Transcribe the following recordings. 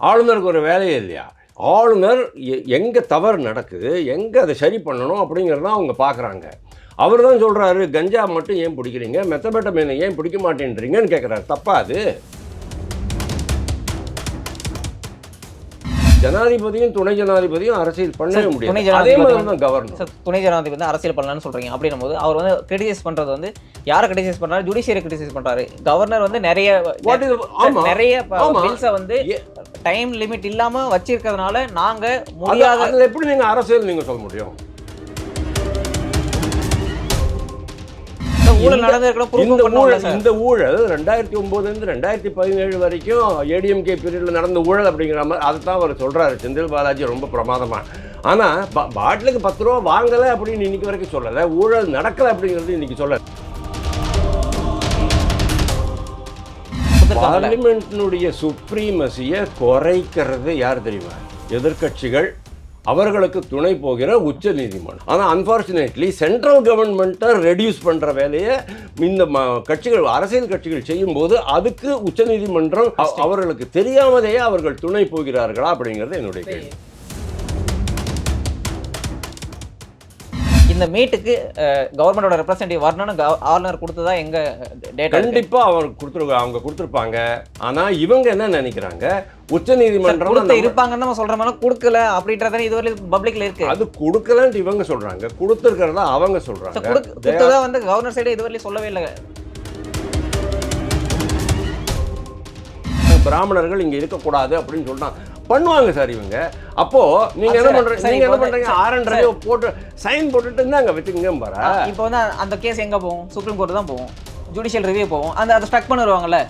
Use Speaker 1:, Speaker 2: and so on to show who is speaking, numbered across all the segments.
Speaker 1: ஆளுநருக்கு ஒரு வேலையே இல்லையா? ஆளுநர் எங்கே தவறு நடக்குது, எங்கே அதை சரி பண்ணணும் அப்படிங்கிறதான் அவங்க பார்க்குறாங்க. அவர் தான் சொல்கிறாரு, கஞ்சா மட்டும் ஏன் பிடிக்கிறீங்க, மெத்தபெட்டமைனை ஏன் பிடிக்க மாட்டேன்றீங்கன்னு கேட்குறாரு. தப்பா அது? ஜனாதிபதியும் துணை ஜனாதிபதியும் அரசியல் பண்ணவே முடியாது. அதே மாதிரி தான் கவர்னர்.
Speaker 2: துணை ஜனாதிபதி வந்து அரசியல் பண்ணலாம்னு சொல்றீங்க. அப்படின்னும் போது அவர் வந்து கிரிட்டிசைஸ் பண்றது வந்து யாரை கிரிட்டிசைஸ் பண்றாரு? ஜுடிஷியரி கிரிட்டிசைஸ் பண்றாரு. கவர்னர் வந்து நிறைய பில்ஸை வந்து டைம் லிமிட் இல்லாம வச்சிருக்கிறதுனால நாங்க முடியாத.
Speaker 1: அதுல எப்படி நீங்க அரசியல் நீங்க சொல்ல முடியும்? இந்த ஊழல் 2009 2017 வரைக்கும் ஏடிஎம்கே பீரியட்ல நடந்த ஊழல் அப்படிங்கிற மாதிரி அதுதான் அவர் சொல்றாரு. செந்தில் பாலாஜி ரொம்ப பிரமாதமா. ஆனா பாட்டிலுக்கு 10 ரூபா வாங்கல அப்படின்னு இன்னைக்கு வரைக்கும் சொல்லல. ஊழல் நடக்கல அப்படிங்கிறது இன்னைக்கு சொல்லல. பார்லிமெண்ட்டினுடைய சுப்ரீமசியை குறைக்கிறது யார் தெரியுமா? எதிர்கட்சிகள், அவர்களுக்கு துணை போகிற உச்ச நீதிமன்றம். ஆனால் அன்ஃபார்ச்சுனேட்லி சென்ட்ரல் கவர்மெண்ட்டை ரெடியூஸ் பண்ணுற வேலையை இந்த கட்சிகள், அரசியல் கட்சிகள் செய்யும்போது அதுக்கு உச்ச நீதிமன்றம் அவர்களுக்கு தெரியாமலேயே அவர்கள் துணை போகிறார்களா அப்படிங்கிறது என்னுடைய கேள்வி.
Speaker 2: இந்த மீட்டுக்கு கவர்மெண்டோட ரெப்ரசன்டேட்டிவ் வரணும்னு ஆளுநர் கொடுத்ததா எங்க டேட்டா?
Speaker 1: கண்டிப்பா அவங்க கொடுத்துருப்பாங்க. ஆனா இவங்க என்ன நினைக்கிறாங்க, உச்ச நீதிமன்றம்
Speaker 2: இருப்பாங்கன்னு நம்ம சொல்ற மாதிரி கொடுக்கல அப்படின்றத இதுவரை பப்ளிக்ல இருக்கு.
Speaker 1: அது கொடுக்கலன்னு இவங்க சொல்றாங்க, கொடுத்துருக்கிறதா அவங்க சொல்றாங்க.
Speaker 2: கொடுத்ததா வந்து கவர்னர் சைடு இதுவரை சொல்லவே இல்லை.
Speaker 1: பிராமணர்கள் இங்க இருக்கக்கூடாது அப்படின்னு சொல்றாங்க. பண்ணுவாங்க சார் இவங்க. அப்போ நீங்க என்ன பண்றீங்க? R&R போட்டு சைன் போட்டுட்டு இருந்தாங்க வச்சுக்கங்க பாரு.
Speaker 2: இப்போ வந்து அந்த கேஸ் எங்க போகும்? சுப்ரீம் கோர்ட் தான் போகும், ஜுடிஷியல் ரிவ்யூ போகும். அதை ஸ்டக் பண்ணிடுவாங்கல்ல.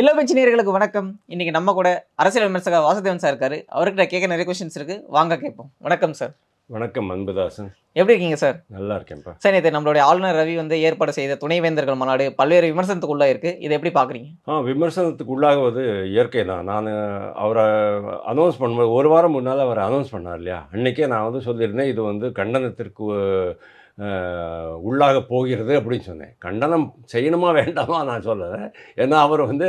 Speaker 2: இல்லபட்சினியர்களுக்கு வணக்கம். இன்னைக்கு நம்ம கூட அரசியல் விமர்சகர் வாசுதேவன் சார் இருக்காரு. அவர்கிட்ட கேட்க நிறைய கொஸ்டின்ஸ் இருக்கு, வாங்க கேட்போம். வணக்கம் சார்.
Speaker 1: வணக்கம் அன்புதாசன்.
Speaker 2: எப்படி இருக்கீங்க சார்?
Speaker 1: நல்லா இருக்கேன்ப்பா
Speaker 2: சார். நேற்று நம்மளுடைய ஆளுநர் ரவி வந்து ஏற்பாடு செய்த துணைவேந்தர்கள் மாநாடு பல்வேறு விமர்சனத்துக்குள்ளே இருக்கு. இதை எப்படி பார்க்குறீங்க?
Speaker 1: விமர்சனத்துக்கு உள்ளாகுவது இயற்கை தான். நான் அவரை அனௌன்ஸ் பண்ணும்போது ஒரு வாரம் முன்னால் அவரை அனௌன்ஸ் பண்ணார் இல்லையா, அன்றைக்கே நான் வந்து சொல்லியிருந்தேன் இது வந்து கண்டனத்திற்கு உள்ளாக போகிறது அப்படின்னு சொன்னேன். கண்டனம் செய்யணுமா வேண்டாமா நான் சொல்லலை. ஏன்னா அவர் வந்து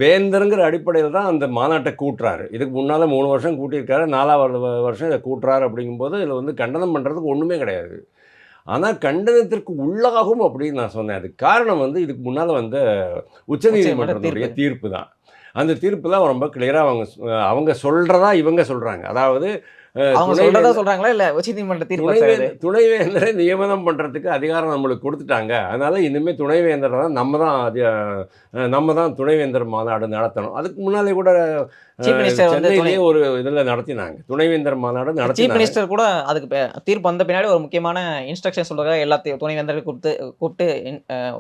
Speaker 1: வேந்தருங்கிற அடிப்படையில் தான் அந்த மாநாட்டை கூட்டுறாரு. இதுக்கு முன்னால் 3 வருஷம் கூட்டியிருக்காரு, 4வது வருஷம் இதை கூட்டுறாரு. அப்படிங்கும்போது இதில் வந்து கண்டனம் பண்ணுறதுக்கு ஒன்றுமே கிடையாது. ஆனால் கண்டனத்திற்கு உள்ளாகும் அப்படின்னு நான் சொன்னேன். அதுக்கு காரணம் வந்து இதுக்கு முன்னால் வந்து உச்சநீதிமன்றத்துடைய தீர்ப்பு தான். அந்த தீர்ப்பு தான் ரொம்ப கிளியராக அவங்க சொல்கிறதா இவங்க சொல்கிறாங்க. அதாவது துணைவேந்தரை நியமனம் பண்ணுறதுக்கு அதிகாரம் நம்மளுக்கு கொடுத்துட்டாங்க. அதனால் இனிமேல் துணைவேந்தரை தான் நம்ம தான் துணைவேந்தர் மாநாடு நடத்தணும். அதுக்கு முன்னாலே கூட சென்னையிலேயே ஒரு இதில் நடத்தினாங்க, துணைவேந்தர் மாநாடு நடத்தி.
Speaker 2: சீஃப் மினிஸ்டர் கூட அதுக்கு தீர்ப்பு வந்த பின்னாடி ஒரு முக்கியமான இன்ஸ்ட்ரக்ஷன் சொல்லுறாங்க, எல்லாத்தையும் துணைவேந்தரை கூப்பிட்டு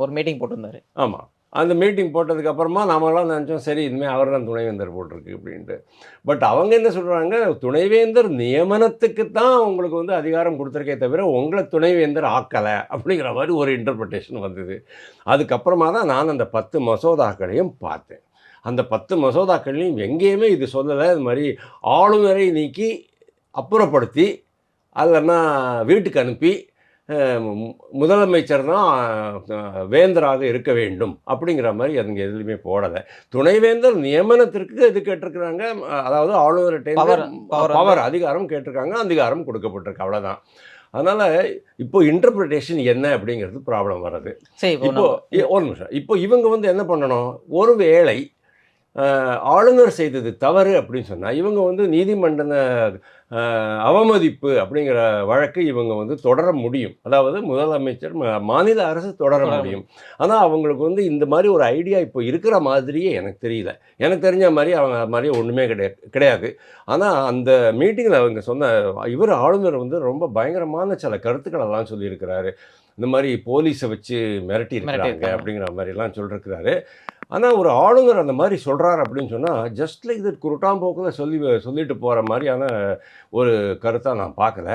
Speaker 2: ஒரு மீட்டிங் போட்டிருந்தாரு.
Speaker 1: ஆமாம், அந்த மீட்டிங் போட்டதுக்கப்புறமா நாமெல்லாம் நினச்சோம் சரி இனிமேல் அவர் தான் துணைவேந்தர் போட்டிருக்கு அப்படின்ட்டு. பட் அவங்க என்ன சொல்கிறாங்க, துணைவேந்தர் நியமனத்துக்கு தான் உங்களுக்கு வந்து அதிகாரம் கொடுத்துருக்கே தவிர உங்களை துணைவேந்தர் ஆக்கலை அப்படிங்கிற மாதிரி ஒரு இன்டர்பிரிட்டேஷன் வந்தது. அதுக்கப்புறமா தான் நான் அந்த 10 மசோதாக்களையும் பார்த்தேன். அந்த 10 மசோதாக்களையும் எங்கேயுமே இது சொல்லலை. இது மாதிரி ஆளுநரை நீக்கி அப்புறப்படுத்தி அல்லன்னா வீட்டுக்கு அனுப்பி முதலமைச்சர் தான் வேந்தராக இருக்க வேண்டும் அப்படிங்கிற மாதிரி அதுங்க எதுலையுமே போடலை. துணைவேந்தர் நியமனத்திற்கு இது கேட்டிருக்கிறாங்க, அதாவது ஆளுநர்கிட்ட பவர் அதிகாரம் கேட்டிருக்காங்க, அதிகாரம் கொடுக்கப்பட்டிருக்கு, அவ்வளோதான். அதனால் இப்போ இன்டர்பிரிட்டேஷன் என்ன அப்படிங்கிறது ப்ராப்ளம் வர்றது. இப்போ ஒரு நிமிஷம், இப்போ இவங்க வந்து என்ன பண்ணணும், ஒரு வேளை ஆளுநர் செய்தது தவறு அப்படின்னு சொன்னால் இவங்க வந்து நீதிமன்ற அவமதிப்பு அப்படிங்கிற வழக்கு இவங்க வந்து தொடர முடியும். அதாவது முதலமைச்சர் மாநில அரசு தொடர முடியும். ஆனால் அவங்களுக்கு வந்து இந்த மாதிரி ஒரு ஐடியா இப்போ இருக்கிற மாதிரியே எனக்கு தெரியல. எனக்கு தெரிஞ்ச மாதிரி அவங்க மாதிரி ஒன்றுமே கிடையாது. ஆனால் அந்த மீட்டிங்கில் அவங்க சொன்ன இவர் ஆளுநர் வந்து ரொம்ப பயங்கரமான சில கருத்துக்களெல்லாம் சொல்லியிருக்கிறாரு. இந்த மாதிரி போலீஸை வச்சு மிரட்டியிருக்கிறாங்க அப்படிங்கிற மாதிரிலாம் சொல்லியிருக்கிறாரு. ஆனால் ஒரு ஆளுநர் அந்த மாதிரி சொல்கிறார் அப்படின்னு சொன்னால் ஜஸ்ட் லைக் இது குருட்டாம்போக்கில் சொல்லிட்டு போகிற மாதிரியான ஒரு கருத்தாக நான் பார்க்கல.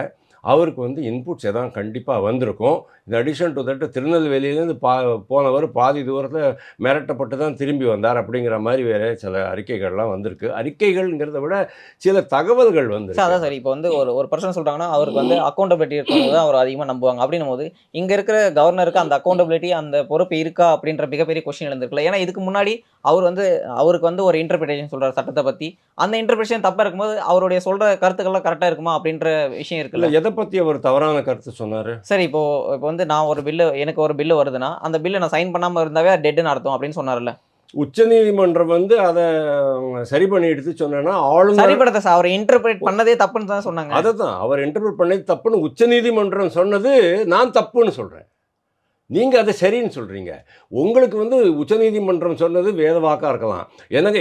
Speaker 1: அவருக்கு வந்து இன்புட்ஸ் எதாவது கண்டிப்பாக வந்திருக்கும். இந்த அடிஷன் டு தட் திருநெல்வேலியிலேருந்து போனவர் பாதி தூரத்தில் மிரட்டப்பட்டு தான் திரும்பி வந்தார் அப்படிங்கிற மாதிரி வேறு சில அறிக்கைகள்லாம் வந்திருக்கு. அறிக்கைகள்ங்கிறத விட சில தகவல்கள் வந்து
Speaker 2: சார் அதான் சார் இப்போ வந்து ஒரு பர்சன் சொல்கிறாங்கன்னா அவருக்கு வந்து அக்கௌண்டபிலிட்டி இருக்கிறது தான் அவர் அதிகமாக நம்புவாங்க. அப்படின்னும் போது இங்கே இருக்கிற கவர்னருக்கு அந்த அக்கௌண்டபிலிட்டி அந்த பொறுப்பு இருக்கா அப்படின்ற மிகப்பெரிய கொஸ்டின் எழுந்திருக்குல்ல. ஏன்னா இதுக்கு முன்னாடி அவருக்கு வந்து ஒரு இன்டர்பிரிட்டேஷன் சொல்கிறார் சட்டத்தை பற்றி. அந்த இன்டர்பிரிட்டேஷன் தப்பாக இருக்கும்போது அவருடைய சொல்கிற கருத்துக்கள்லாம் கரெக்டாக இருக்குமா அப்படின்ற விஷயம் இருக்குல்ல.
Speaker 1: எதை பற்றி அவர் தவறான கருத்து சொன்னார்?
Speaker 2: சரி இப்போ வந்து எனக்கு ஒரு பில்லு வருதுன்னா அந்த பில்லை நான் சைன் பண்ணாமல் இருந்தாவே டெட்டுன்னு அர்த்தம் அப்படின்னு சொன்னார்ல.
Speaker 1: உச்சநீதிமன்றம் வந்து அதை சரி பண்ணி எடுத்து சொன்னா ஆளுநர்
Speaker 2: சரிப்படுத்த சார் அவர் இன்டர்பிரேட் பண்ணதே தப்புன்னு தான் சொன்னாங்க.
Speaker 1: அதை தான் அவர் இன்டர்பிரேட் பண்ணது தப்புன்னு உச்சநீதிமன்றம் சொன்னது, நான் தப்புன்னு சொல்கிறேன். நீங்கள் அதை சரின்னு சொல்கிறீங்க. உங்களுக்கு வந்து உச்சநீதிமன்றம் சொன்னது வேத வாக்காக இருக்கலாம்.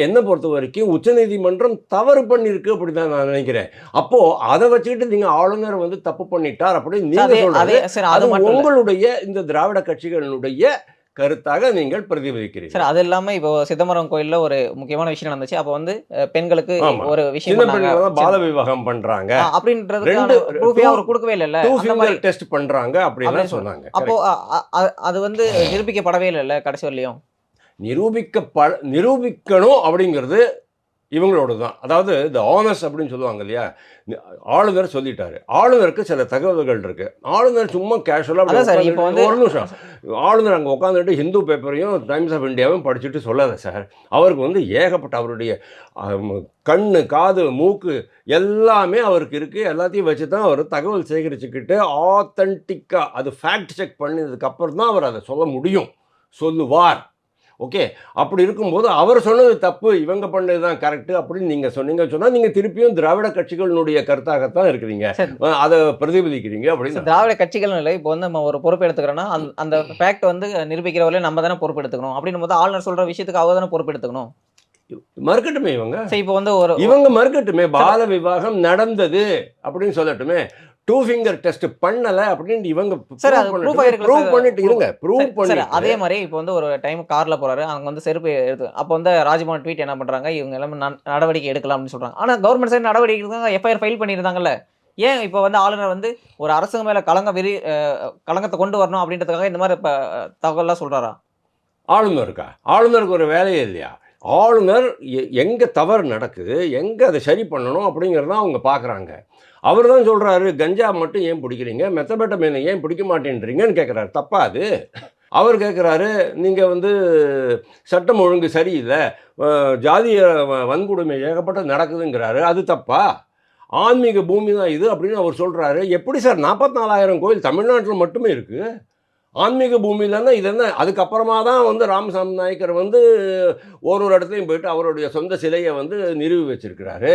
Speaker 1: என்னை பொறுத்த வரைக்கும் உச்சநீதிமன்றம் தவறு பண்ணியிருக்கு அப்படி தான் நான் நினைக்கிறேன். அப்போது அதை வச்சுக்கிட்டு நீங்கள் ஆளுநர் வந்து தப்பு பண்ணிட்டார் அப்படின்னு நீங்கள் சொல்கிறது அது உங்களுடைய இந்த திராவிட கட்சிகளுடைய கருத்தாக நீங்கள் பிரதிபலிக்கிறீர்கள்.
Speaker 2: சார் அது இல்லாமல் இப்போ சிதம்பரம் கோயிலில் ஒரு முக்கியமான விஷயம் நடந்துச்சு. அப்போ வந்து பெண்களுக்கு ஒரு விஷயம்
Speaker 1: பால விவாகம் பண்றாங்க
Speaker 2: அப்படின்றதுக்கான ப்ரூஃபே அவர் கொடுக்கவே இல்லைல்ல.
Speaker 1: டெஸ்ட் பண்றாங்க அப்படின்னு சொன்னாங்க.
Speaker 2: அப்போ அது வந்து நிரூபிக்கப்படவே இல்லைல்ல கடைசி வரலையும்.
Speaker 1: நிரூபிக்கணும் அப்படிங்கிறது இவங்களோட தான். அதாவது இந்த ஆனஸ் அப்படின்னு சொல்லுவாங்க இல்லையா, ஆளுநர் சொல்லிட்டாரு. ஆளுநருக்கு சில தகவல்கள் இருக்கு. ஆளுநர் சும்மா கேஷுவலாக ஒரு நிமிஷம் ஆளுநர் அங்கே உட்காந்துட்டு ஹிந்து பேப்பரையும் டைம்ஸ் ஆஃப் இந்தியாவும் படிச்சுட்டு சொல்லாத சார். அவருக்கு வந்து ஏகப்பட்ட அவருடைய கண்ணு காது மூக்கு எல்லாமே அவருக்கு இருக்குது. எல்லாத்தையும் வச்சு தான் அவர் தகவல் சேகரிச்சுக்கிட்டு ஆத்தன்டிக்காக அது ஃபேக்ட் செக் பண்ணதுக்கப்புறம் தான் அவர் அதை சொல்ல முடியும், சொல்லுவார். ஓகே, அப்படி இருக்கும்போது அவர் சொன்னது தப்பு, இவங்க பண்ணது தான் கரெக்டு அப்படின்னு நீங்கள் சொன்னால் நீங்கள் திருப்பியும் திராவிட கட்சிகளினுடைய கருத்தாகத்தான் இருக்கிறீங்க, அதை பிரதிபலிக்கிறீங்க அப்படின்னு.
Speaker 2: திராவிட கட்சிகள் இல்லை. இப்போ வந்து நம்ம ஒரு பொறுப்பு எடுத்துக்கிறோன்னா அந்த ஃபேக்ட் வந்து நிரூபிக்கிறவர்களே நம்ம தானே பொறுப்பு எடுத்துக்கணும். அப்படின்னு போது ஆளுநர் சொல்கிற விஷயத்துக்கு அவர் தானே பொறுப்பு எடுத்துக்கணும்.
Speaker 1: மறுக்கட்டுமே இவங்க.
Speaker 2: இப்போ வந்து
Speaker 1: இவங்க மறுக்கட்டுமே, பால விவாகம் நடந்தது அப்படின்னு சொல்லட்டுமே. 2 ஃபிங்கர் டெஸ்ட் பண்ணல அப்படின்னு இவங்க ப்ரூவ் பண்ணிட்டு இருங்க.
Speaker 2: அதே மாதிரி இப்போ வந்து ஒரு டைம் கார்ல போறாரு, அங்க வந்து செருப்பு எடுத்து அப்போ வந்து ராஜ்பவன் ட்வீட் என்ன பண்றாங்க, இவங்க எல்லாமே நடவடிக்கை எடுக்கலாம் அப்படின்னு சொல்றாங்க. ஆனா கவர்மெண்ட் சைடு நடவடிக்கை எடுத்தாங்க, எஃப்ஐஆர் ஃபைல் பண்ணியிருந்தாங்கல்ல. ஏன் இப்போ வந்து ஆளுநர் வந்து ஒரு அரசு மேல களங்கத்தை கொண்டு வரணும் அப்படின்றதுக்காக இந்த மாதிரி தகவல்லாம் சொல்றாரா?
Speaker 1: ஆளுநருக்கு ஒரு வேலையே இல்லையா? ஆளுநர் எங்கே தவறு நடக்குது, எங்கே அதை சரி பண்ணணும் அப்படிங்கிறதான் அவங்க பார்க்குறாங்க. அவர் தான் சொல்கிறாரு, கஞ்சா மட்டும் ஏன் பிடிக்கிறீங்க, மெத்தபெட்டமைனை ஏன் பிடிக்க மாட்டேன்றீங்கன்னு கேட்குறாரு. தப்பா அது? அவர் கேட்குறாரு, நீங்கள் வந்து சட்டம் ஒழுங்கு சரியில்லை, ஜாதிய வன்கொடுமை ஏகப்பட்ட நடக்குதுங்கிறாரு. அது தப்பா? ஆன்மீக பூமி தான் இது அப்படின்னு அவர் சொல்கிறாரு. எப்படி சார் 44,000 கோயில் தமிழ்நாட்டில் மட்டுமே இருக்குது? ஆன்மீக பூமியிலன்னா இது என்ன? அதுக்கப்புறமா தான் வந்து ராமசாமி நாயக்கர் வந்து ஒரு இடத்துலையும் போயிட்டு அவருடைய சொந்த சிலையை வந்து நிறுவி வச்சிருக்கிறாரு.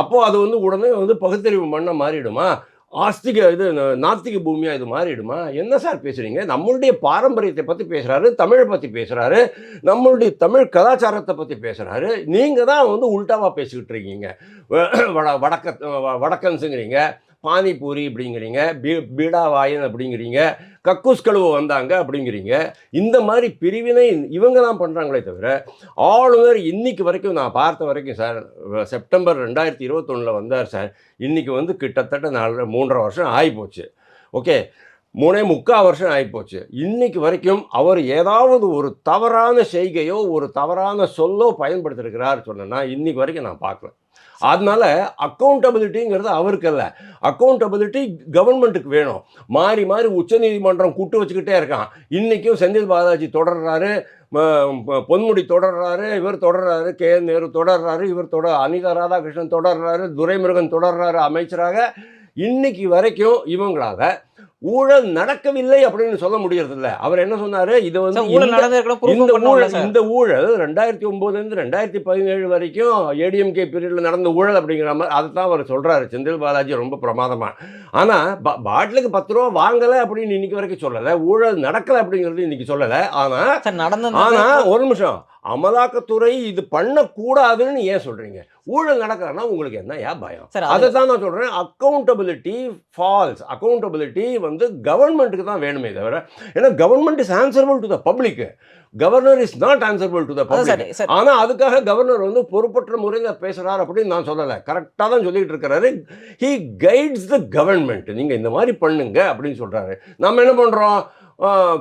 Speaker 1: அப்போது அது வந்து உடனே வந்து பகுத்தறிவு மண்ணை மாறிடுமா? நாஸ்திக பூமியாக இது மாறிடுமா? என்ன சார் பேசுகிறீங்க? நம்மளுடைய பாரம்பரியத்தை பற்றி பேசுகிறாரு, தமிழை பற்றி பேசுகிறாரு, நம்மளுடைய தமிழ் கலாச்சாரத்தை பற்றி பேசுகிறாரு. நீங்கள் தான் வந்து உல்டாவாக பேசிக்கிட்டு இருக்கீங்க. வடக்கன்ஸுங்கிறீங்க, பானிபூரி அப்படிங்கிறீங்க, பீடாவாயன் அப்படிங்கிறீங்க, கக்கூஸ் கழுவ வந்தாங்க அப்படிங்கிறீங்க. இந்த மாதிரி பிரிவினை இவங்க தான் பண்ணுறாங்களே தவிர ஆளுநர் இன்னைக்கு வரைக்கும் நான் பார்த்த வரைக்கும் சார், செப்டம்பர் 2021 வந்தார் சார். இன்றைக்கி வந்து கிட்டத்தட்ட 3.5 வருஷம் ஆகிப்போச்சு. ஓகே, 3.25 வருஷம் ஆகிப்போச்சு. இன்னைக்கு வரைக்கும் அவர் ஏதாவது ஒரு தவறான செய்கையோ ஒரு தவறான சொல்லோ பயன்படுத்திருக்கிறார் சொன்னா இன்னைக்கு வரைக்கும் நான் பார்க்கல. அதனால அக்கௌண்டபிலிட்டிங்கிறது அவருக்கு அல்ல, அக்கௌண்டபிலிட்டி கவர்மெண்ட்டுக்கு வேணும். மாறி மாறி உச்சநீதிமன்றம் கூட்டு வச்சுக்கிட்டே இருக்கான். இன்றைக்கும் செந்தில் பாலாஜி தொடர்றாரு, பொன்முடி தொடர்றாரு, இவர் தொடர்றாரு, KN நேரு தொடர்றாரு, அனிதா ராதாகிருஷ்ணன் தொடர்றாரு, துரைமுருகன் தொடர்றாரு அமைச்சராக. இன்னைக்கு வரைக்கும் இவங்களால ஊழல் நடக்கவில்லை அப்படின்னு சொல்ல முடியறதில்ல. அவர் என்ன சொன்னாரு, இது வந்து இந்த ஊழல் 2009 2017 வரைக்கும் ஏடிஎம்கே பீரியட்ல நடந்த ஊழல் அப்படிங்கிற மாதிரி அதைத்தான் அவர் சொல்றாரு செந்தில் பாலாஜி ரொம்ப பிரமாதமா. ஆனா பாட்டிலுக்கு 10 ரூபா வாங்கல அப்படின்னு இன்னைக்கு வரைக்கும் சொல்லல, ஊழல் நடக்கல அப்படிங்கிறது இன்னைக்கு சொல்லல. ஆனா ஒரு நிமிஷம், அமலாக்கத்துறை இது பண்ணக்கூடாதுன்னு ஏன் சொல்றீங்க? ஊழல் நடக்கிறதுனா உங்களுக்கு என்ன பயம்?
Speaker 2: சார்
Speaker 1: அதை தான் நான் சொல்கிறேன். Accountability falls. அக்கௌண்டபிலிட்டி வந்து கவர்மெண்ட்டுக்கு தான் வேணுமே தவிர, ஏன்னா government is answerable to the public. Governor is not answerable to the public. ஆனால் அதுக்காக கவர்னர் வந்து பொறுப்பற்ற முறையில் பேசுகிறார் அப்படின்னு நான் சொல்லலை. கரெக்டாக தான் சொல்லிட்டு இருக்கிறாரு. He guides the government. நீங்கள் இந்த மாதிரி பண்ணுங்க அப்படின்னு சொல்கிறாரு. நம்ம என்ன பண்ணுறோம்?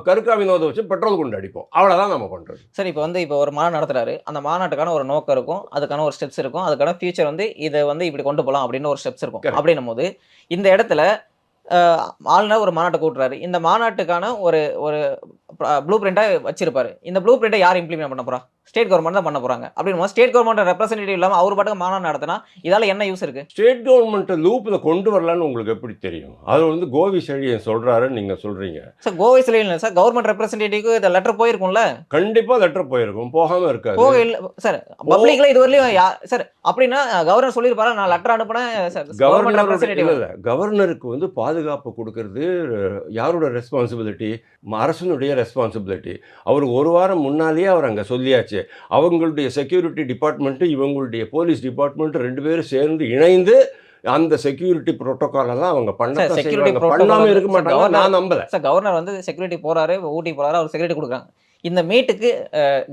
Speaker 1: கருக்கா வினோதை வச்சு பெட்ரோல் குண்டு அடிப்போம். அவ்வளோதான் நம்ம பண்ணுறது.
Speaker 2: சரி, இப்போ வந்து இப்போ ஒரு மாநாடு நடத்துறாரு. அந்த மாநாட்டுக்கான ஒரு நோக்கம் இருக்கும், அதுக்கான ஒரு ஸ்டெப்ஸ் இருக்கும், அதுக்கான ஃபியூச்சர் வந்து இதை வந்து இப்படி கொண்டு போகலாம் அப்படின்னு ஒரு ஸ்டெப்ஸ் இருக்கும். அப்படின்னும் போது இந்த இடத்துல ஆளுநர் ஒரு மாநாட்டை கூட்டுறாரு. இந்த மாநாட்டுக்கான ஒரு ஒரு ப்ளூ பிரிண்ட்டாக வச்சிருப்பாரு. இந்த ப்ளூ பிரிண்ட்டை யார் இம்ப்ளிமெண்ட் பண்ண போறா? ஸ்டேட் கவர்மெண்ட் தான் பண்ண போறாங்க. அப்படின்னு ஸ்டேட் கவர்மெண்ட் ரெப்ரசன்டேட்டிவ் இல்லாமல் அவர் பாட்டுக்கு மாநாடு நடத்தினா இதால என்ன யூஸ் இருக்கு?
Speaker 1: ஸ்டேட் கவர்மெண்ட்டை லூப்பில் கொண்டு வரலான்னு உங்களுக்கு எப்படி தெரியும்? அது வந்து கோவி செழியன் சொல்றாருன்னு நீங்க சொல்றீங்க.
Speaker 2: சார் கோவை செழியன் இல்லை சார், கவர்மெண்ட் ரெப்ரசன்டேட்டிவ்க்கு இந்த லெட்டர் போயிருக்கும்ல?
Speaker 1: கண்டிப்பா லெட்டர் போயிருக்கும், போகாம இருக்காது.
Speaker 2: போக இல்லை சார். பப்ளிக்ல இதுவரையிலும் சார் அப்படின்னா கவர்னர் சொல்லியிருப்பாரு நான் லெட்டர் அனுப்புனேன் சார். கவர்மெண்ட் ரெப்ரசன்டேட்டிவ்
Speaker 1: இல்லை, கவர்னருக்கு வந்து பாதுகாப்பு கொடுக்கறது யாரோட ரெஸ்பான்சிபிலிட்டி? அரசனுடைய ரெஸ்பான்சிபிலிட்டி. அவர் ஒரு வாரம் முன்னாலேயே அவர் அங்கே சொல்லியாச்சு. அவங்களுடைய செக்யூரிட்டி டிபார்ட்மெண்ட்டு இவங்களுடைய போலீஸ் டிபார்ட்மெண்ட் 2 பேரும் சேர்ந்து இணைந்து அந்த செக்யூரிட்டி புரோட்டோகால் எல்லாம் அவங்க பண்ணாம இருக்க மாட்டாங்க. நான் நம்பல
Speaker 2: சார். கவர்னர் வந்து செக்யூரிட்டி போறாரு, ஊட்டி போறாரு, அவர் செக்யூரிட்டி கொடுக்குறாங்க. இந்த மீட்டுக்கு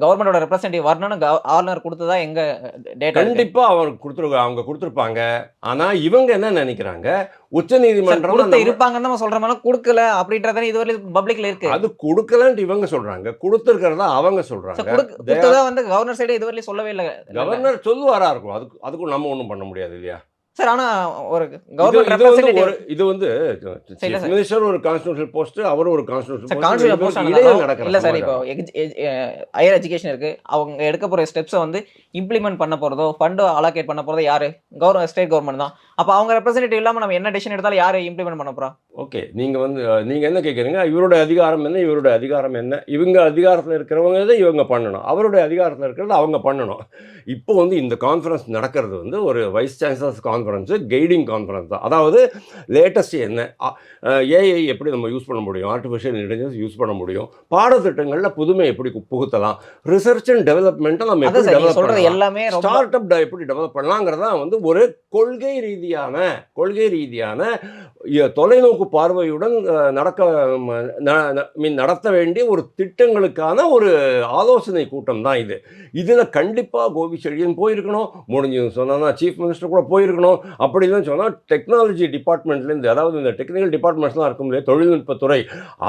Speaker 2: கவர்மெண்டோட ரெப்ரசன்டேட்டிவ் வரணும்னு ஆளுநர் கொடுத்ததா எங்க டேட்டா?
Speaker 1: கண்டிப்பா அவங்க கொடுத்துருப்பாங்க. ஆனா இவங்க என்ன நினைக்கிறாங்க? உச்சநீதிமன்றம்
Speaker 2: இருப்பாங்கன்னு நம்ம சொல்ற மாதிரி கொடுக்கல அப்படின்றத இதுவரை பப்ளிக்ல இருக்கு.
Speaker 1: அது கொடுக்கலன்னு இவங்க சொல்றாங்க, கொடுத்துருக்கிறதா அவங்க சொல்றாங்க.
Speaker 2: கொடுத்ததா வந்து கவர்னர் சைடு இதுவரை சொல்லவே இல்லை.
Speaker 1: கவர்னர் சொல்லுவாரா இருக்கும், அதுக்கும் நம்ம ஒன்றும் பண்ண முடியாது இல்லையா
Speaker 2: சார்? ஆனா ஒரு கவர்மெண்ட் ரெப்ரசன்டேட்டிவ்
Speaker 1: இது வந்து சீஃப் மினிஸ்டர் ஒரு கான்ஸ்டிடியூஷனல் போஸ்ட், அவர் ஒரு கான்ஸ்டிடியூஷனல் போஸ்ட்
Speaker 2: இல்ல சார். இப்போ ஹையர் எஜுகேஷன் இருக்கு, அவங்க எடுக்க போற ஸ்டெப்ஸை வந்து இம்ப்ளிமெண்ட் பண்ண போறதோ ஃபண்ட் அலோகேட் பண்ண போறதோ யாரு? ஸ்டேட் கவர்மெண்ட் தான். அப்ப அவங்க ரெப்ரசன்டேட்டிவ் இல்லாம நம்ம என்ன டிசிஷன் எடுத்தாலும் யாரை இம்ப்ளிமெண்ட் பண்ண போறோம்?
Speaker 1: ஓகே, நீங்க என்ன கேட்குறீங்க? இவருடைய அதிகாரம் என்ன, இவருடைய அதிகாரம் என்ன? இவங்க அதிகாரத்தில் இருக்கிறவங்க இவங்க பண்ணணும், அவருடைய அதிகாரத்தில் இருக்கிறது அவங்க பண்ணணும். இப்போ வந்து இந்த கான்ஃபரன்ஸ் நடக்கிறது வந்து ஒரு wise chancellors conference, guiding conference தான். அதாவது லேட்டஸ்ட் என்ன, ஏஐ எப்படி நம்ம யூஸ் பண்ண முடியும், ஆர்டிஃபிஷியல் இன்டெலிஜென்ஸ் யூஸ் பண்ண முடியும், பாடத்திட்டங்களில் புதுமை எப்படி புகுத்தலாம், ரிசர்ச் அண்ட் டெவலப்மெண்ட்டை நம்ம எப்படி டெவலப் பண்ணலாம்,
Speaker 2: எல்லாமே
Speaker 1: ஸ்டார்ட் அப் எப்படி டெவலப் பண்ணலாங்கிறதா வந்து ஒரு கொள்கை ரீதியான தொலைநோக்கு பார்வையுடன் நடத்த வேண்டிய ஒரு திட்டங்களுக்கான ஒரு ஆலோசனை கூட்டம் தான் இது. இதில் கண்டிப்பாக கோவி செழியன் போயிருக்கணும், முடிஞ்சு சொன்னா சீஃப் மினிஸ்டர் கூட போயிருக்கணும். அப்படிலாம் சொன்னால் டெக்னாலஜி டிபார்ட்மெண்ட்லேருந்து, அதாவது இந்த டெக்னிக்கல் டிபார்ட்மெண்ட்ஸ்லாம் இருக்கும் இல்லையா, தொழில்நுட்பத்துறை,